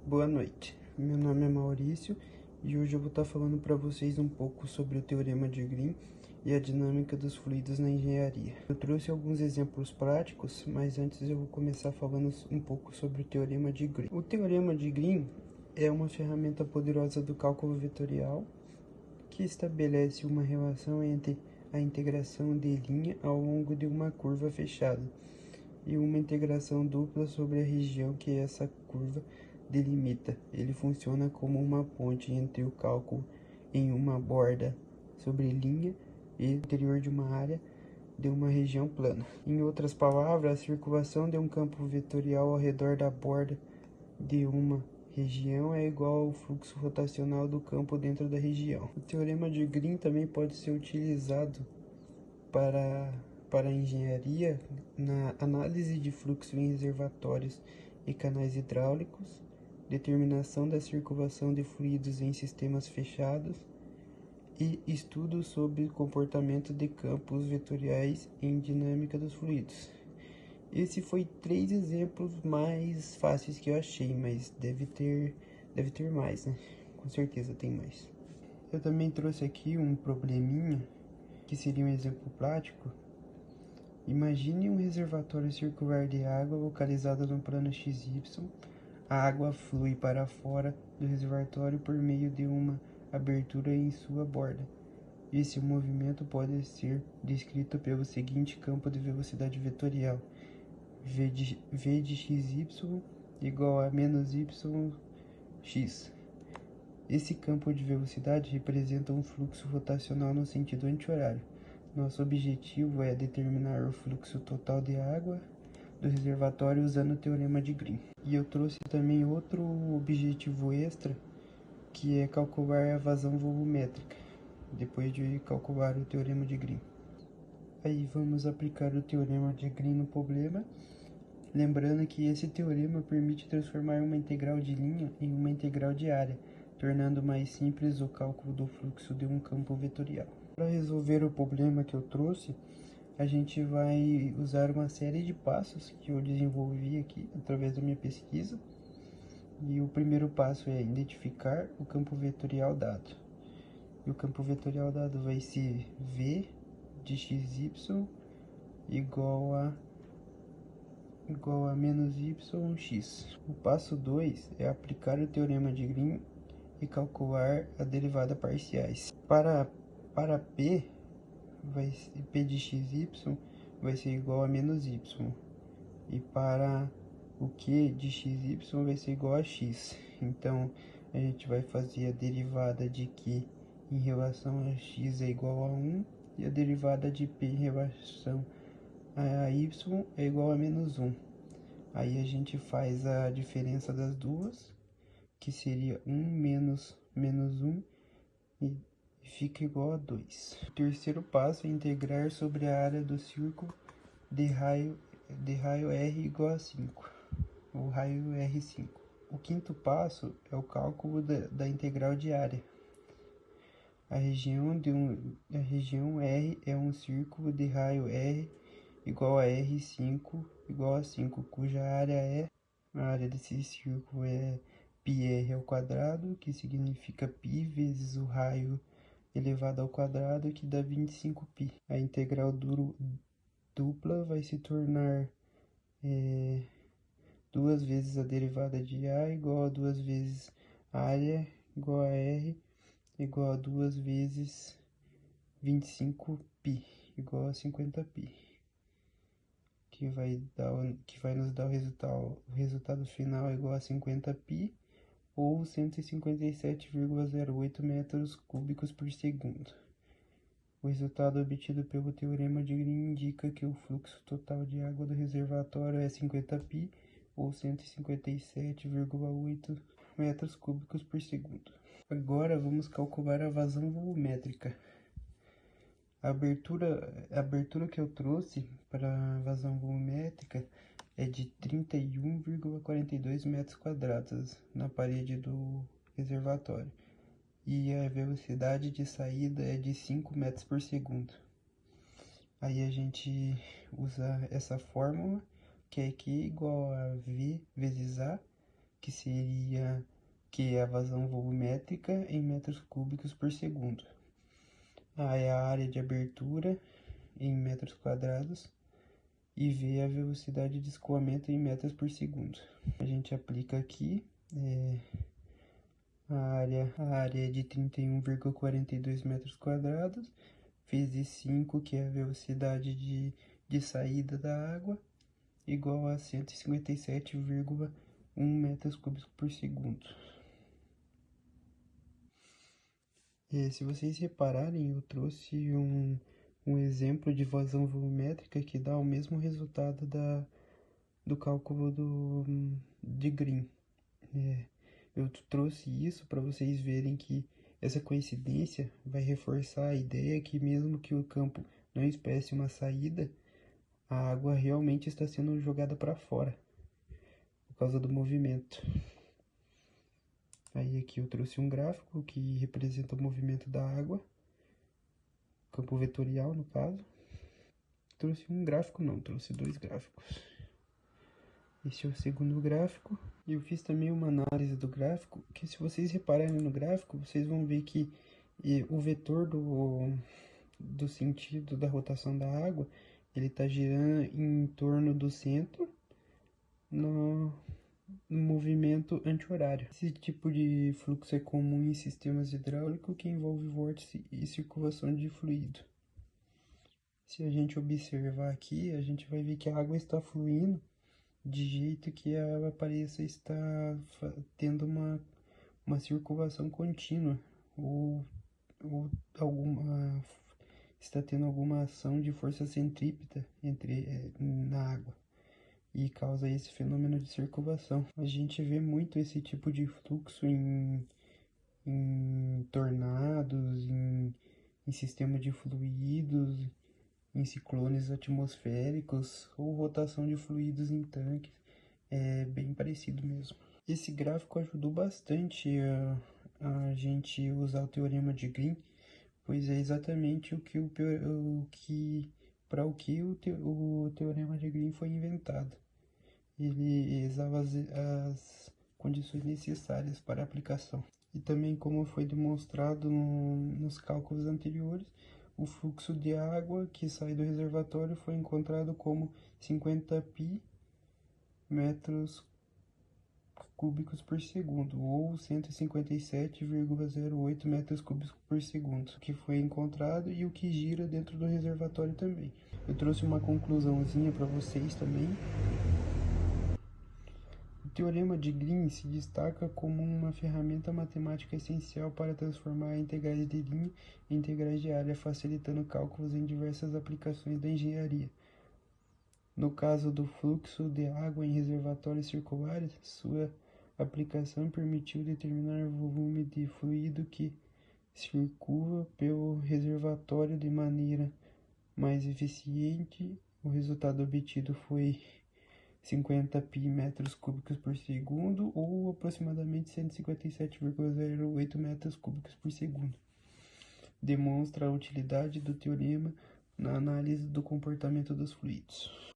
Boa noite, meu nome é Maurício e hoje eu vou estar falando para vocês um pouco sobre o Teorema de Green e a dinâmica dos fluidos na engenharia. Eu trouxe alguns exemplos práticos, mas antes eu vou começar falando um pouco sobre o Teorema de Green. O Teorema de Green é uma ferramenta poderosa do cálculo vetorial que estabelece uma relação entre a integração de linha ao longo de uma curva fechada e uma integração dupla sobre a região que essa curva delimita. Ele funciona como uma ponte entre o cálculo em uma borda sobre linha e o interior de uma área de uma região plana. Em outras palavras, a circulação de um campo vetorial ao redor da borda de uma região é igual ao fluxo rotacional do campo dentro da região. O teorema de Green também pode ser utilizado para a engenharia na análise de fluxo em reservatórios e canais hidráulicos, determinação da circulação de fluidos em sistemas fechados e estudos sobre comportamento de campos vetoriais em dinâmica dos fluidos. Esse foi 3 exemplos mais fáceis que eu achei, mas deve ter mais, né? Com certeza tem mais. Eu também trouxe aqui um probleminha, que seria um exemplo prático. Imagine um reservatório circular de água localizado no plano XY. A água flui para fora do reservatório por meio de uma abertura em sua borda. Esse movimento pode ser descrito pelo seguinte campo de velocidade vetorial: v de xy igual a menos yx. Esse campo de velocidade representa um fluxo rotacional no sentido anti-horário. Nosso objetivo é determinar o fluxo total de água do reservatório usando o teorema de Green. E eu trouxe também outro objetivo extra, que é calcular a vazão volumétrica, depois de calcular o teorema de Green. Aí vamos aplicar o teorema de Green no problema, lembrando que esse teorema permite transformar uma integral de linha em uma integral de área, tornando mais simples o cálculo do fluxo de um campo vetorial. Para resolver o problema que eu trouxe, a gente vai usar uma série de passos que eu desenvolvi aqui através da minha pesquisa. E o primeiro passo é identificar o campo vetorial dado. E o campo vetorial dado vai ser v de xy igual a menos yx. O passo 2 é aplicar o teorema de Green e calcular a derivada parciais. Para P, P de xy vai ser igual a menos y. E para o Q de xy vai ser igual a x. Então, a gente vai fazer a derivada de Q em relação a x é igual a 1. E a derivada de P em relação a y é igual a menos 1. Aí a gente faz a diferença das duas, que seria 1 menos 1, e fica igual a 2. O terceiro passo é integrar sobre a área do círculo de raio R igual a 5, o raio R5. O quinto passo é o cálculo da integral de área. A região R é um círculo de raio R igual a R5 igual a 5, cuja área desse círculo é πr ao quadrado, que significa π vezes o raio elevado ao quadrado, que dá 25π. A integral dupla vai se tornar 2 vezes a derivada de A igual a 2 vezes a área igual a R igual a 2 vezes 25π igual a 50π, que vai nos dar o resultado final igual a 50π ou 157,08 metros cúbicos por segundo. O resultado obtido pelo teorema de Green indica que o fluxo total de água do reservatório é 50π ou 157,8 metros cúbicos por segundo. Agora vamos calcular a vazão volumétrica. A abertura que eu trouxe para a vazão volumétrica é de 31,42 metros quadrados na parede do reservatório. E a velocidade de saída é de 5 metros por segundo. Aí a gente usa essa fórmula, que é Q igual a V vezes A, que é a vazão volumétrica em metros cúbicos por segundo. A é a área de abertura em metros quadrados e V é a velocidade de escoamento em metros por segundo. A gente aplica aqui a área é de 31,42 metros quadrados, vezes 5, que é a velocidade de saída da água, igual a 157,1 metros cúbicos por segundo. Se vocês repararem, eu trouxe um exemplo de vazão volumétrica que dá o mesmo resultado do cálculo de Green. Eu trouxe isso para vocês verem que essa coincidência vai reforçar a ideia que mesmo que o campo não espécie uma saída, a água realmente está sendo jogada para fora, por causa do movimento. Aí aqui eu trouxe um gráfico que representa o movimento da água, campo vetorial no caso. Trouxe um gráfico não, trouxe dois gráficos. Esse é o segundo gráfico. E eu fiz também uma análise do gráfico, que se vocês repararem no gráfico, vocês vão ver que o vetor do sentido da rotação da água, ele está girando em torno do centro no movimento anti-horário. Esse tipo de fluxo é comum em sistemas hidráulicos que envolve vórtice e circulação de fluido. Se a gente observar aqui, a gente vai ver que a água está fluindo de jeito que ela pareça estar tendo uma circulação contínua ou está tendo alguma ação de força centrípeta na água e causa esse fenômeno de circulação. A gente vê muito esse tipo de fluxo em tornados, em sistema de fluidos, em ciclones atmosféricos ou rotação de fluidos em tanques. É bem parecido mesmo. Esse gráfico ajudou bastante a gente usar o teorema de Green, pois é exatamente para o teorema de Green foi inventado. Ele usava as condições necessárias para a aplicação. E também, como foi demonstrado nos cálculos anteriores, o fluxo de água que sai do reservatório foi encontrado como 50 π metros cúbicos por segundo, ou 157,08 metros cúbicos por segundo, que foi encontrado e o que gira dentro do reservatório também. Eu trouxe uma conclusãozinha para vocês também. O teorema de Green se destaca como uma ferramenta matemática essencial para transformar integrais de linha em integrais de área, facilitando cálculos em diversas aplicações da engenharia. No caso do fluxo de água em reservatórios circulares, sua aplicação permitiu determinar o volume de fluido que circula pelo reservatório de maneira mais eficiente. O resultado obtido foi 50 π metros cúbicos por segundo, ou aproximadamente 157,08 metros cúbicos por segundo. Demonstra a utilidade do teorema na análise do comportamento dos fluidos.